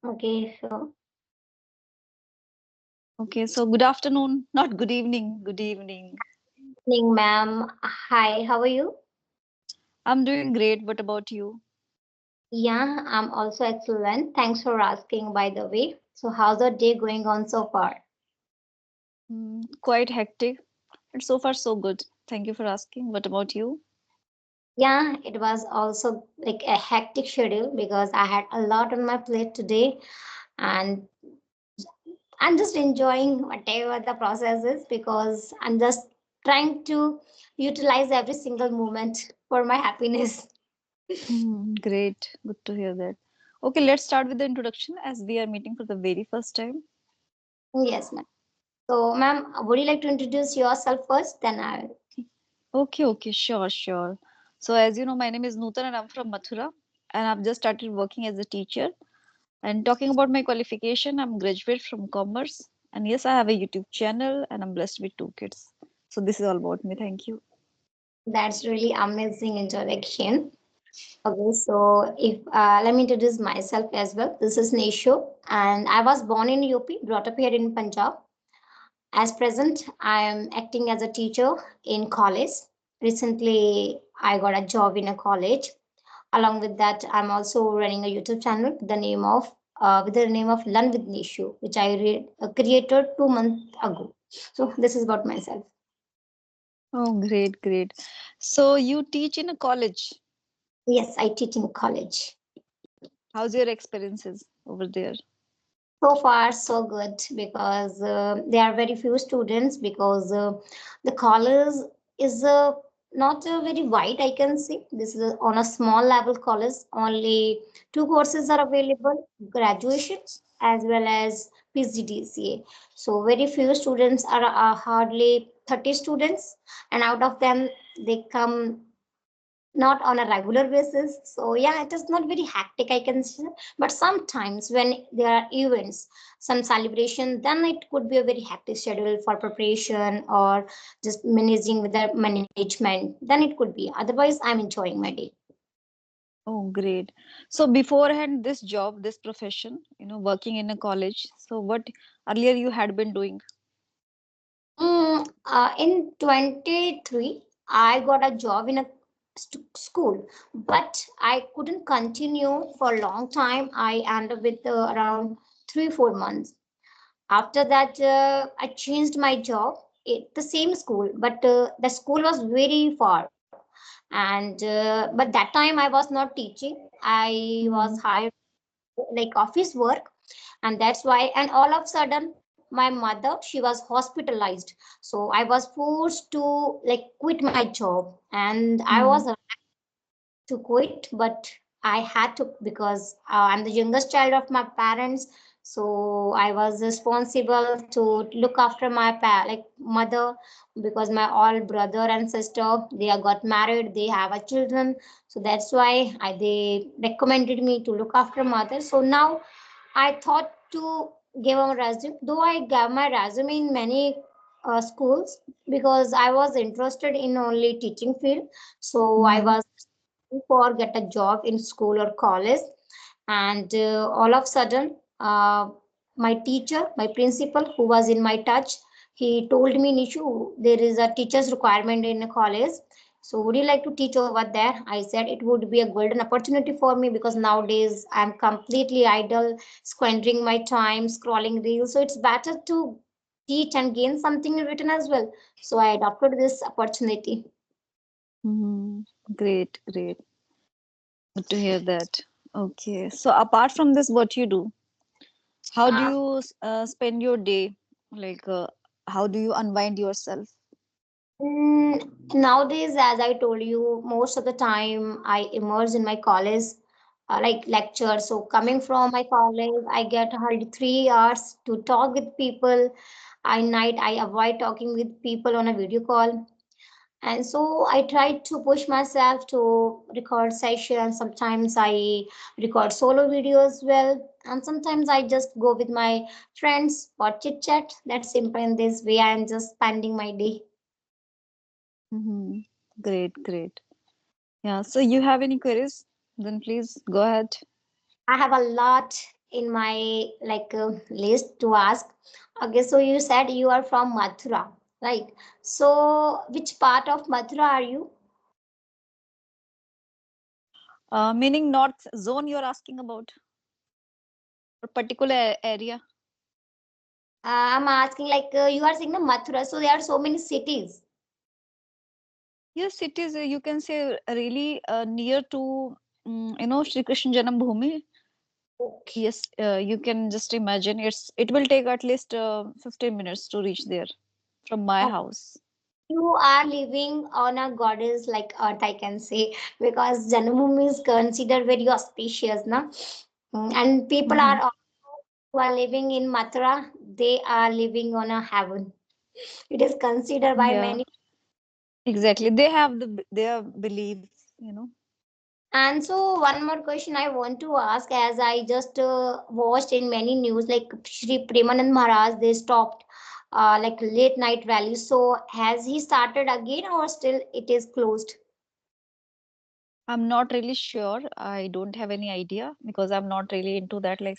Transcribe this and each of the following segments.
Okay, so Okay, so good afternoon, not good evening, good evening. evening, ma'am. Hi, how are you? I'm doing great. What about you? Yeah, I'm also excellent. Thanks for asking, by the way. So, how's the day going on so far? Quite hectic, but so far so good. Thank you for asking. What about you? Yeah, it was also like a hectic schedule because I had a lot on my plate today, and I'm just enjoying whatever the process is because I'm just trying to utilize every single moment for my happiness. Great, good to hear that. Okay, let's start with the introduction as we are meeting for the very first time. Yes, ma'am. So, ma'am, would you like to introduce yourself first? Then I'll. Okay, sure. So, as you know, my name is Nutan and I'm from Mathura, and I've just started working as a teacher. And talking about my qualification, I'm graduate from commerce, and yes, I have a YouTube channel, and I'm blessed with two kids. So, this is all about me. Thank you. That's really amazing introduction. Okay, so if let me introduce myself as well. This is Nisho, and I was born in UP, brought up here in Punjab. As present, I am acting as a teacher in college. Recently, I got a job in a college. Along with that, I'm also running a YouTube channel with the name of Learn with Nishu, which created 2 months ago. So this is about myself. Oh, great. So you teach in a college. Yes, I teach in college. How's your experiences over there? So far, so good because there are very few students because the college is not very wide. I can say this is on a small level college. Only two courses are available: graduation as well as PGDCA. So very few students are hardly 30 students, and out of them they come not on a regular basis. So yeah, it is not very hectic, I can say. But sometimes when there are events, some celebration, then it could be a very hectic schedule for preparation or just managing with the management. Then it could be. Otherwise, I'm enjoying my day. Oh, great. So beforehand, this job, this profession, working in a college. So what earlier you had been doing? In 23, I got a job in a school, but I couldn't continue for a long time. I ended up with around 3 4 months. After that, I changed my job at the same school, but the school was very far. And but that time I was not teaching. I was Hmm. hired like office work, and that's why. And all of a sudden, my mother, she was hospitalized, so I was forced to like quit my job, and I Hmm. was to quit, but I had to because I'm the youngest child of my parents. So I was responsible to look after my like mother because my all brother and sister, they are got married, they have a children. So that's why they recommended me to look after mother. So now I thought to give a resume, though I gave my resume in many schools because I was interested in only teaching field. So I Hmm. was for get a job in school or college, and all of a sudden my teacher, my principal, who was in my touch, he told me, Nishu, there is a teacher's requirement in a college, so would you like to teach over there? I said it would be a golden opportunity for me because nowadays I'm completely idle, squandering my time scrolling reels, so it's better to teach and gain something in return as well. So I adopted this opportunity. Hmm. Great. Good to hear that. Okay. So apart from this, what you do? How do Uh, you spend your day? Like, how do you unwind yourself? Nowadays, as I told you, most of the time I immerse in my college, like lectures. So coming from my college, I get hardly 3 hours to talk with people. At night, I avoid talking with people on a video call. And so I try to push myself to record sessions. Sometimes I record solo videos as well. And sometimes I just go with my friends for chit chat. That's simple. In this way, I'm just spending my day. Hmm. Great. Yeah. So you have any queries? Then please go ahead. I have a lot. in my list to ask. Okay, so you said you are from Mathura, right? So which part of Mathura are you? Meaning north zone you're asking about, or particular area? I'm asking you are saying the Mathura, so there are so many cities. Yes, it is. You can say really near to Shri Krishna Janam Bhoomi. Okay. Yes, you can just imagine. It will take at least 15 minutes to reach there from my house. You are living on a goddess like earth, I can say, because Janmabhoomi is considered very auspicious, na? And people Hmm. are also who are living in Mathura, they are living on a heaven. It is considered by Yeah, many. exactly. They have their beliefs. And so one more question I want to ask, as I just watched in many news, like Shri Premanand Maharaj, they stopped late night rallies. So has he started again or still it is closed? I'm not really sure. I don't have any idea because I'm not really into that. Like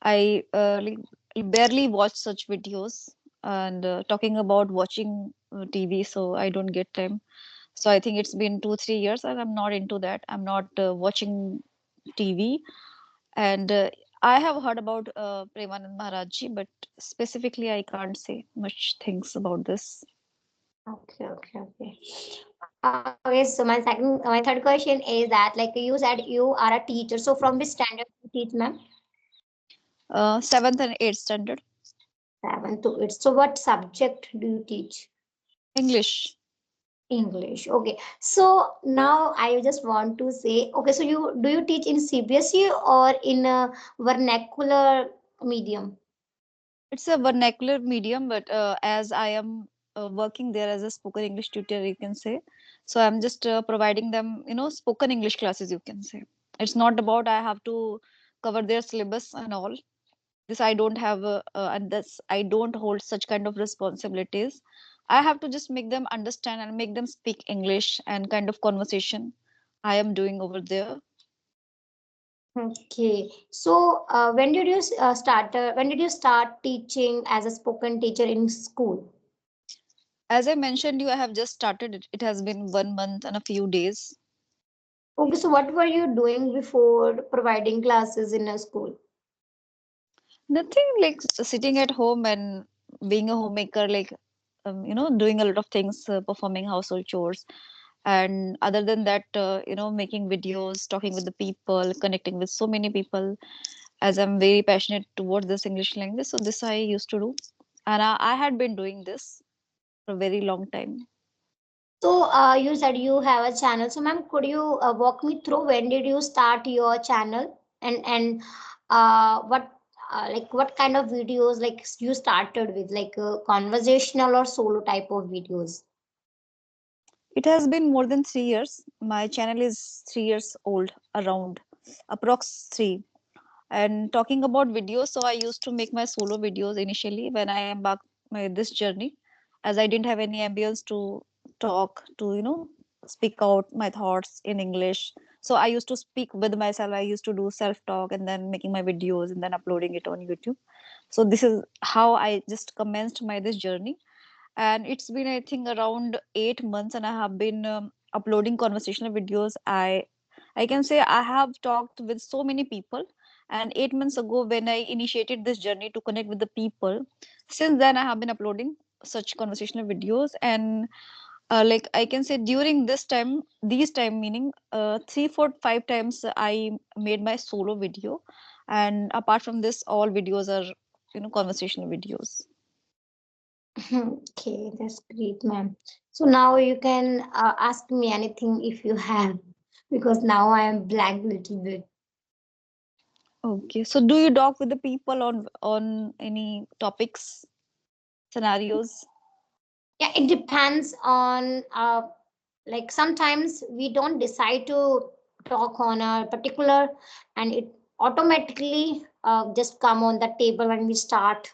I barely watch such videos, and talking about watching TV, so I don't get time. So I think it's been 2 3 years, and I'm not into that. I'm not watching TV, and I have heard about Premanand Maharaj ji, but specifically I can't say much things about this. Okay, okay, okay. Okay, so my third question is that, like you said, you are a teacher. So from which standard you teach, ma'am? Seventh and eighth standard. Seven to eight. So what subject do you teach? English. English. Okay. So now I just want to say, okay, so you teach in CBSE or in a vernacular medium? It's a vernacular medium, but as I am working there as a spoken English tutor, you can say. So I'm just providing them, spoken English classes, you can say. It's not about I have to cover their syllabus and all. This I don't have, and this I don't hold such kind of responsibilities. I have to just make them understand and make them speak English and kind of conversation I am doing over there. Okay. So when did you when did you start teaching as a spoken teacher in school? As I mentioned you, I have just started it. It has been 1 month and a few days. Okay, so what were you doing before providing classes in a school? Nothing like sitting at home and being a homemaker, like doing a lot of things, performing household chores, and other than that, making videos, talking with the people, connecting with so many people. As I'm very passionate towards this English language, so this I used to do, and I had been doing this for a very long time. So you said you have a channel. So ma'am, could you walk me through when did you start your channel and what what kind of videos like you started with, like conversational or solo type of videos? It has been more than 3 years. My channel is 3 years old, around approx 3. And talking about videos, so I used to make my solo videos initially when I embarked my this journey, as I didn't have any ambience to talk, to speak out my thoughts in English. So I used to speak with myself. I used to do self talk and then making my videos and then uploading it on YouTube. So this is how I just commenced my this journey, and it's been I think around 8 months, and I have been uploading conversational videos. I can say I have talked with so many people, and 8 months ago when I initiated this journey to connect with the people, since then I have been uploading such conversational videos. And like I can say during this time, these time meaning 3 4 5 times I made my solo video, and apart from this all videos are conversational videos. Okay, that's great, ma'am. So now you can ask me anything if you have, because now I am blank little bit. Okay, so do you talk with the people on any topics, scenarios? Yeah, it depends on like sometimes we don't decide to talk on a particular, and it automatically just come on the table when we start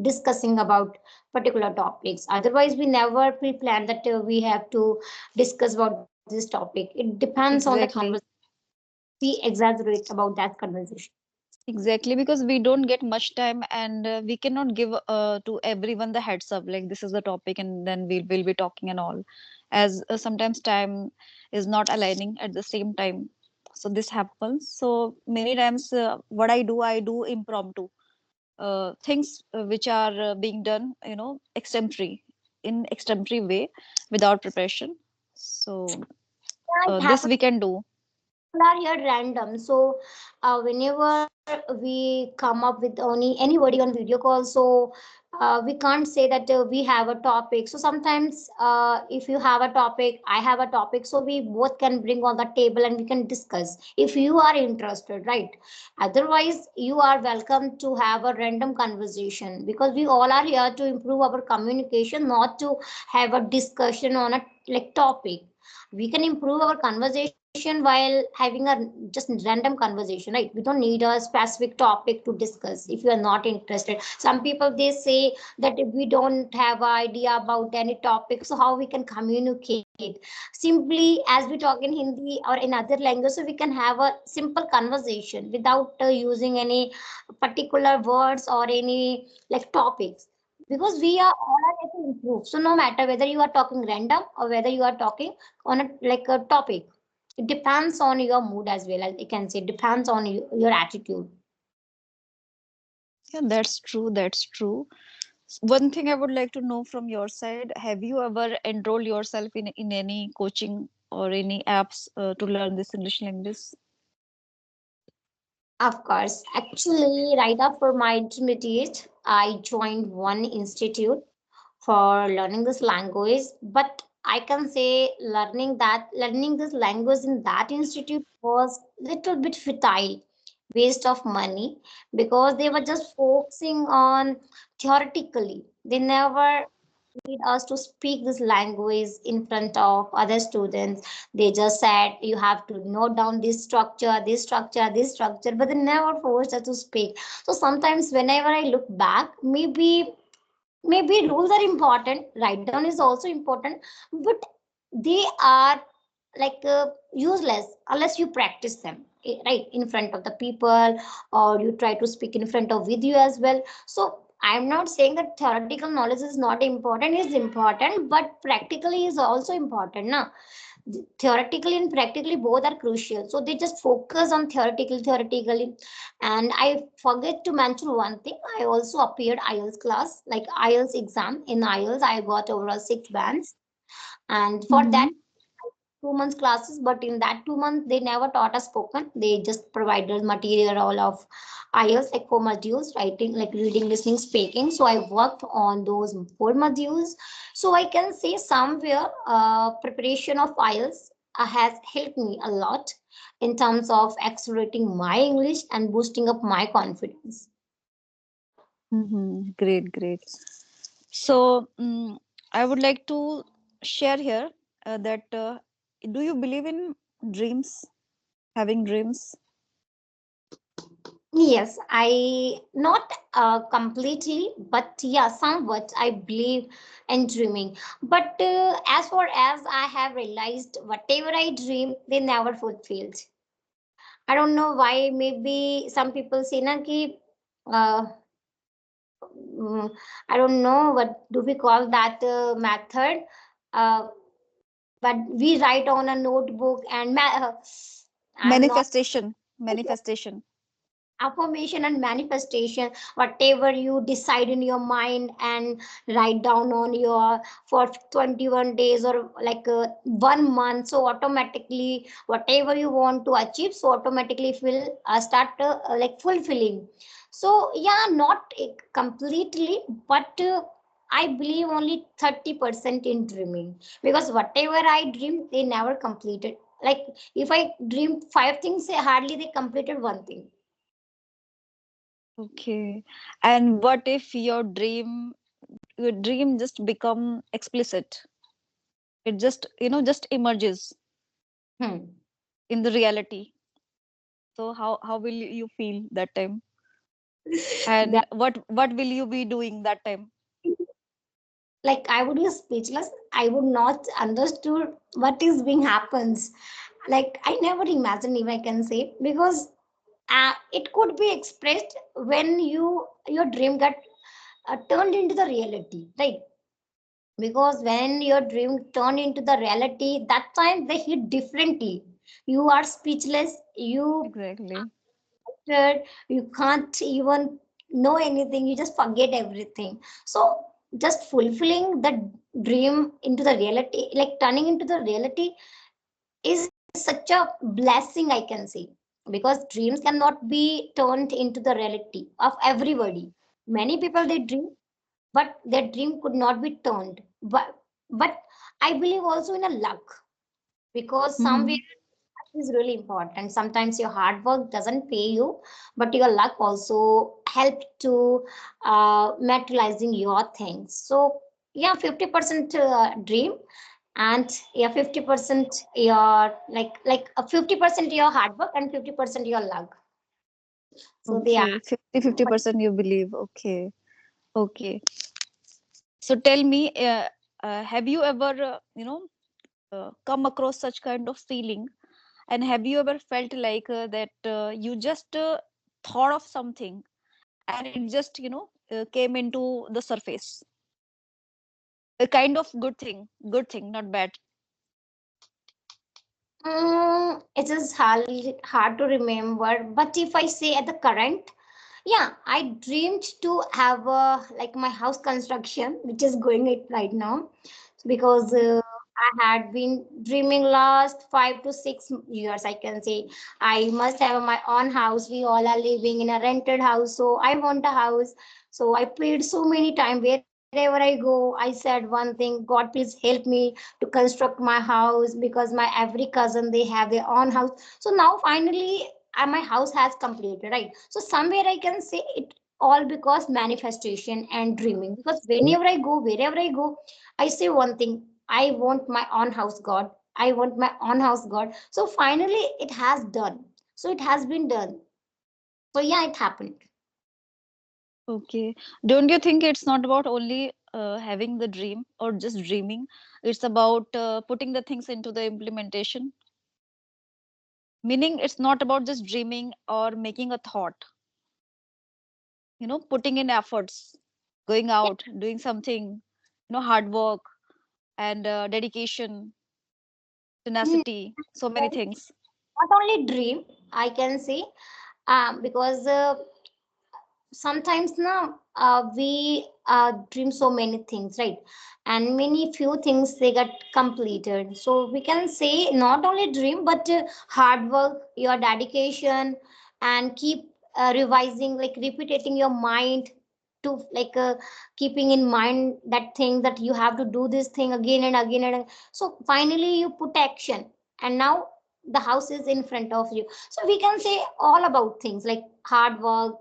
discussing about particular topics. Otherwise we never pre-plan that we have to discuss about this topic. It depends on the conversation. Exactly. We exaggerate about that conversation. Exactly, because we don't get much time, and we cannot give to everyone the heads up, like this is the topic and then we'll be talking and all, as sometimes time is not aligning at the same time. So this happens. So many times what I do impromptu things which are being done, extempore, in extempore way, without preparation. So Yeah, it this happens. we can do. People are here random. So whenever we come up with anybody on video call, so we can't say that we have a topic. So sometimes if you have a topic, I have a topic, so we both can bring on the table and we can discuss if you are interested, right? Otherwise, you are welcome to have a random conversation, because we all are here to improve our communication, not to have a discussion on a like topic. We can improve our conversation while having a just random conversation, right? We don't need a specific topic to discuss if you are not interested. Some people, they say that if we don't have an idea about any topic, so how we can communicate? Simply, as we talk in Hindi or in other language, so we can have a simple conversation without using any particular words or any like topics, because we are all are here to improve. So no matter whether you are talking random or whether you are talking on a like a topic, it depends on your mood as well. As I can say, depends on your attitude. Yeah, that's true. That's true. One thing I would like to know from your side, have you ever enrolled yourself in any coaching or any apps to learn this English language? Of course, actually, right after my intermediate, I joined one institute for learning this language. But I can say learning this language in that institute was little bit futile, waste of money, because they were just focusing on theoretically. They never need us to speak this language in front of other students. They just said you have to note down this structure, but they never forced us to speak. So sometimes whenever I look back, maybe rules are important, write down is also important, but they are like useless unless you practice them, right, in front of the people, or you try to speak in front of video as well. So I'm not saying that theoretical knowledge is not important, is important, but practically is also important now. Theoretically and practically both are crucial, so they just focus on theoretically. And I forget to mention one thing, I also appeared IELTS class, like IELTS exam. In IELTS I got overall 6 bands, and for that Mm-hmm. 2 months classes, but in that 2 months they never taught us spoken. They just provided material all of IELTS, like 4 modules, writing, like reading, listening, speaking. So I worked on those 4 modules. So I can say somewhere preparation of IELTS has helped me a lot in terms of accelerating my English and boosting up my confidence. Mm-hmm. Great, great. So I would like to share here that do you believe in dreams, having dreams? Yes, I not completely, but yeah, somewhat I believe in dreaming. But as far as I have realized, whatever I dream, they never fulfilled. I don't know why. Maybe some people say na ki, uh, I don't know what do we call that method. Uh, but we write on a notebook and I'm not Manifestation, manifestation. affirmation and manifestation, whatever you decide in your mind and write down on your for 21 days or like 1 month, so automatically whatever you want to achieve, so automatically it will start like fulfilling. So yeah, not completely, but I believe only 30% in dreaming, because whatever I dream they never completed. Like if I dream 5 things, hardly they completed one thing. Okay. And what if your dream just become explicit? It just, just emerges Hmm. in the reality. So how will you feel that time? That And what will you be doing that time? like I would be speechless. I would not understood what is being happens. Like I never imagined, if I can say, because it could be expressed when your dream got turned into the reality, right? Because when your dream turned into the reality, that time they hit differently. You are speechless, you Exactly. scared, you can't even know anything, you just forget everything. So just fulfilling the dream into the reality, like turning into the reality, is such a blessing, I can say, because dreams cannot be turned into the reality of everybody. Many people they dream, but their dream could not be turned. But I believe also in a luck, because somewhere Mm-hmm. is really important. Sometimes your hard work doesn't pay you, but your luck also help to materializing your things. So yeah, 50% dream, and yeah, 50% your like 50% your hard work and 50% your luck. So they are. Okay, 50% you believe. Okay, okay. So tell me, have you ever, come across such kind of feeling? And have you ever felt like that you just thought of something and it just, came into the surface? A kind of good thing, not bad. It is hard to remember, but if I say at the current, yeah, I dreamed to have a like my house construction, which is going it right now, because I had been dreaming last 5 to 6 years. I can say I must have my own house. We all are living in a rented house, so I want a house. So I prayed so many times. Wherever I go, I said one thing: God, please help me to construct my house, because my every cousin they have their own house. So now finally my house has completed, right? So somewhere I can say it all because manifestation and dreaming, because whenever I go, wherever I go, I say one thing: I want my own house, God. I want my own house, God. So finally it has done. So it has been done. So yeah, it happened. Okay. Don't you think it's not about only having the dream or just dreaming? It's about putting the things into the implementation. Meaning, it's not about just dreaming or making a thought, putting in efforts, going out, doing something, hard work and dedication, Hmm. tenacity, so many things. Not only dream, I can say, because sometimes now we dream so many things, right? And many few things they get completed. So we can say not only dream, but hard work, your dedication, and keep revising, like repeating your mind to like keeping in mind that thing that you have to do this thing again and again and again. So finally you put action, and now the house is in front of you. So we can say all about things like hard work,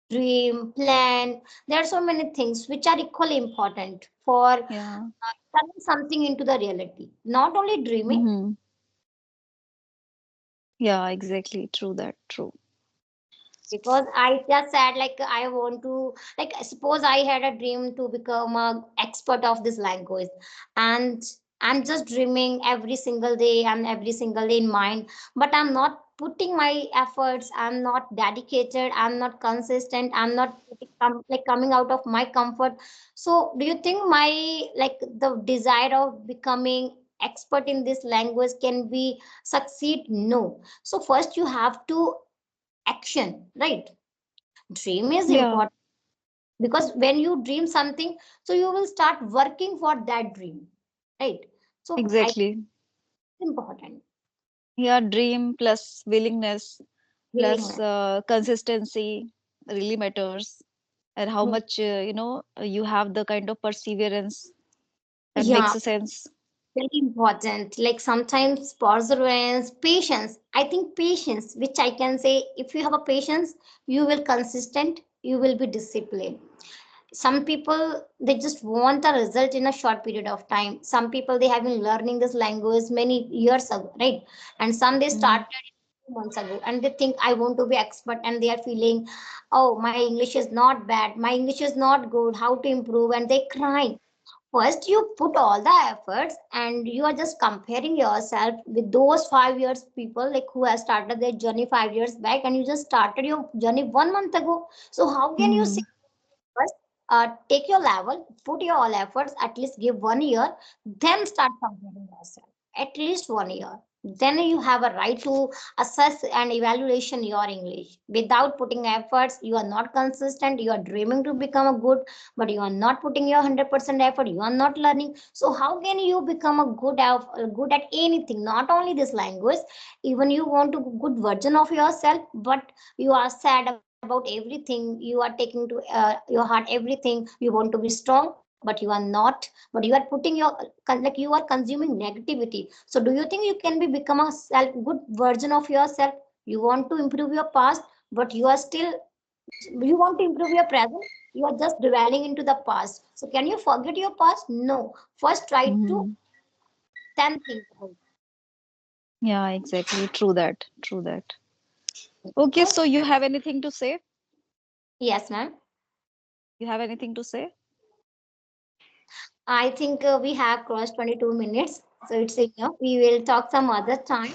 dream, plan. There are so many things which are equally important for Yeah. turning something into the reality. Not only dreaming, Mm-hmm. Yeah, exactly. True that. True. because I just said like I want to, like suppose I had a dream to become a expert of this language, and I'm just dreaming every single day and every single day in mind, but I'm not putting my efforts, I'm not dedicated, I'm not consistent, I'm not like coming out of my comfort. So do you think my like the desire of becoming expert in this language can be succeed? No. So first you have to action, right? Dream is Yeah, important, because when you dream something, so you will start working for that dream, right? So I think exactly. it's important. Yeah, dream plus willingness plus Willingness. consistency really matters, and how Hmm. much you have the kind of perseverance that Yeah, makes a sense. very important. Like sometimes perseverance, patience. I think patience, which I can say, if you have a patience, you will consistent, you will be disciplined. Some people they just want a result in a short period of time. Some people they have been learning this language many years ago, right? And some they Mm. started 2 months ago, and they think I want to be expert, and they are feeling, oh, my English is not bad, my English is not good, how to improve, and they crying. First you put all the efforts and you are just comparing yourself with those 5 years people like who has started their journey 5 years back, and you just started your journey 1 month ago. So how can you say? Hmm. First, take your level, put your all efforts, at least give 1 year, then start comparing yourself. At least 1 year. Then you have a right to assess and evaluation your English. Without putting efforts, you are not consistent. You are dreaming to become a good, but you are not putting your 100% effort. You are not learning. So how can you become a good at anything? Not only this language, even you want to good version of yourself, but you are sad about everything, you are taking to your heart everything, you want to be strong, but you are not, but you are putting your like you are consuming negativity. So do you think you can be become a self good version of yourself? You want to improve your past, but you are still, you want to improve your present, you are just dwelling into the past. So can you forget your past? No. First try to Hmm. then think about Yeah, exactly. True that. True that. it. Okay, Okay. so you have anything to say? Yes, ma'am. You have anything to say? I think we have crossed 22 minutes, so it's enough. We will talk some other time.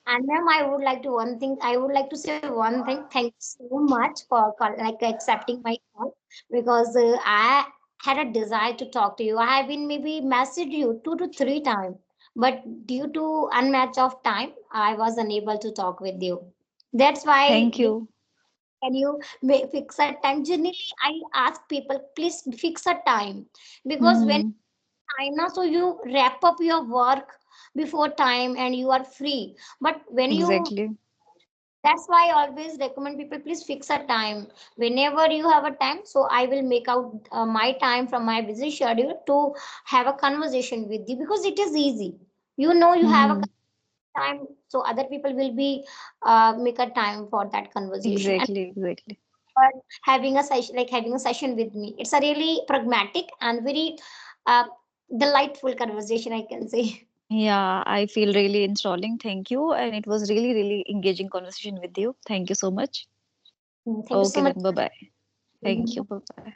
And ma'am, I would like to one thing. I would like to say one thing. Thank you so much for like accepting my call, because I had a desire to talk to you. I have been maybe messaged you 2 to 3 times, but due to unmatch of time, I was unable to talk with you. That's why Thank you. can you fix a time? Generally, I ask people, please fix a time, because when Hmm. time now, so you wrap up your work before time and you are free. But when you, Exactly. that's why I always recommend people, please fix a time whenever you have a time. So I will make out my time from my busy schedule to have a conversation with you, because it is easy. You know, you have a Hmm. time, so other people will be make a time for that conversation. And Exactly. Exactly. for having a session, like having a session with me, it's a really pragmatic and very uh, delightful conversation, I can say. Yeah, I feel really enthralling. Thank you. And it was really, really engaging conversation with you. Thank you so much. Thank you so Okay, much. then. Bye bye. Thank you. Bye bye.